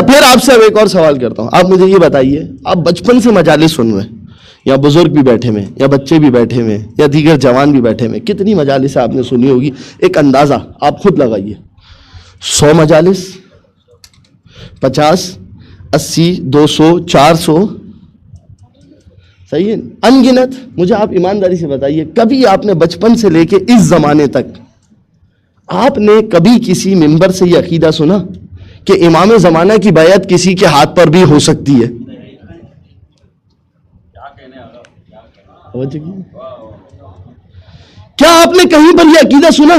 پھر آپ سے اب ایک اور سوال کرتا ہوں. آپ مجھے یہ بتائیے, آپ بچپن سے مجالس سن رہے ہیں, یا بزرگ بھی بیٹھے ہوئے, یا بچے بھی بیٹھے ہوئے, یا دیگر جوان بھی بیٹھے ہوئے, کتنی مجالس آپ نے سنی ہوگی؟ ایک اندازہ آپ خود لگائیے. 100 مجالس, 50, 80, 200, 400, صحیح ہے, ان گنت. مجھے آپ ایمانداری سے بتائیے, کبھی آپ نے بچپن سے لے کے اس زمانے تک آپ نے کبھی کسی ممبر سے یہ عقیدہ سنا کہ امام زمانہ کی بیعت کسی کے ہاتھ پر بھی ہو سکتی ہے؟ کیا آپ نے کہیں پر یہ عقیدہ سنا؟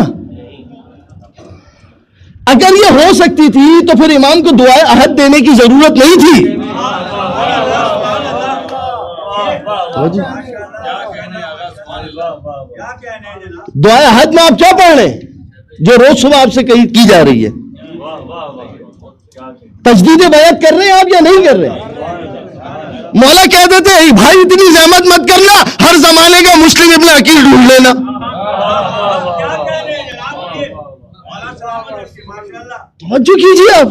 اگر یہ ہو سکتی تھی تو پھر امام کو دعائے عہد دینے کی ضرورت نہیں تھی. دعائے عہد میں آپ کیا پڑھ رہے ہیں جو روز صبح آپ سے کی جا رہی ہے؟ تجدید بیعت کر رہے ہیں آپ یا نہیں کر رہے؟ مولا کہہ دیتے ہیں بھائی اتنی زحمت مت کرنا, ہر زمانے کا مسلم ابن عقیل ڈھونڈ لینا. توجہ کیجیے. آپ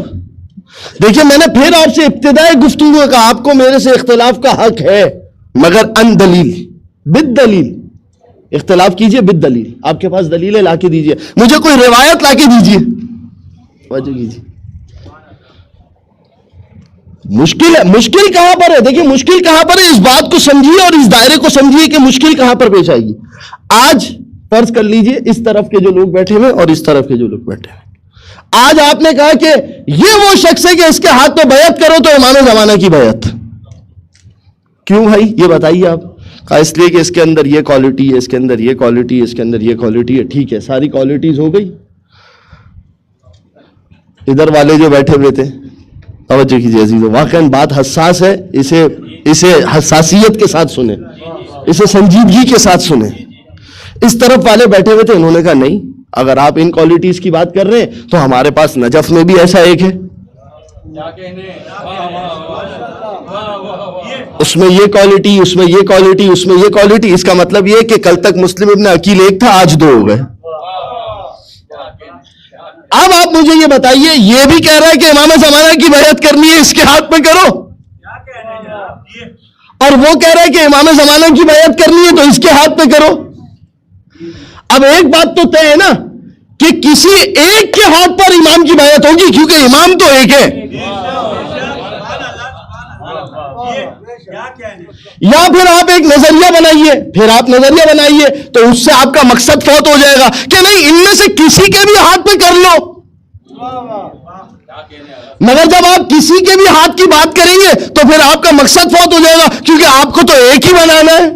دیکھیں, میں نے پھر آپ سے ابتدائی گفتگو کا آپ کو میرے سے اختلاف کا حق ہے, مگر ان دلیل بالدلیل. اختلاف کیجئے بالدلیل. آپ کے پاس دلیلیں لا کے دیجئے, مجھے کوئی روایت لا کے دیجئے. توجہ کیجیے. مشکل ہے. مشکل کہاں پر ہے؟ دیکھیں مشکل کہاں پر ہے, اس بات کو سمجھیے اور اس دائرے کو سمجھیے کہ مشکل کہاں پر پیش آئے گی. آج فرض کر لیجئے اس طرف کے جو لوگ بیٹھے ہوئے اور اس طرف کے جو لوگ بیٹھے ہوئے, آج آپ نے کہا کہ یہ وہ شخص ہے کہ اس کے ہاتھ پہ بیعت کرو تو امام زمانہ کی بیعت. کیوں بھائی یہ بتائیے آپ؟ کہا اس لیے کہ اس کے اندر یہ کوالٹی ہے, اس کے اندر یہ کوالٹی ہے, اس کے اندر یہ کوالٹی ہے. ٹھیک ہے, ساری کوالٹیز ہو گئی. ادھر والے جو بیٹھے ہوئے تھے, توجہ کیجیے عزیزو, واقعاً بات حساس ہے, اسے حساسیت کے ساتھ سنیں, اسے سنجیدگی کے ساتھ سنیں. اس طرف والے بیٹھے ہوئے تھے, انہوں نے کہا نہیں, اگر آپ ان کوالٹیز کی بات کر رہے ہیں تو ہمارے پاس نجف میں بھی ایسا ایک ہے, اس میں یہ کوالٹی, اس میں یہ کوالٹی, اس میں یہ کوالٹی. اس کا مطلب یہ کہ کل تک مسلم ابن عقیل ایک تھا, آج 2 ہو گئے. اب آپ مجھے یہ بتائیے, یہ بھی کہہ رہا ہے کہ امام زمانہ کی بیعت کرنی ہے, اس کے ہاتھ میں کرو, اور وہ کہہ رہا ہے کہ امام زمانہ کی بیعت کرنی ہے تو اس کے ہاتھ پہ کرو. اب ایک بات تو طے ہے نا کہ کسی ایک کے ہاتھ پر امام کی بیعت ہوگی, کیونکہ امام تو ایک ہے. یا پھر آپ ایک نظریہ بنائیے, تو اس سے آپ کا مقصد فوت ہو جائے گا کہ نہیں ان میں سے کسی کے بھی ہاتھ پہ کر لو. مگر جب آپ کسی کے بھی ہاتھ کی بات کریں گے تو پھر آپ کا مقصد فوت ہو جائے گا, کیونکہ آپ کو تو ایک ہی بنانا ہے.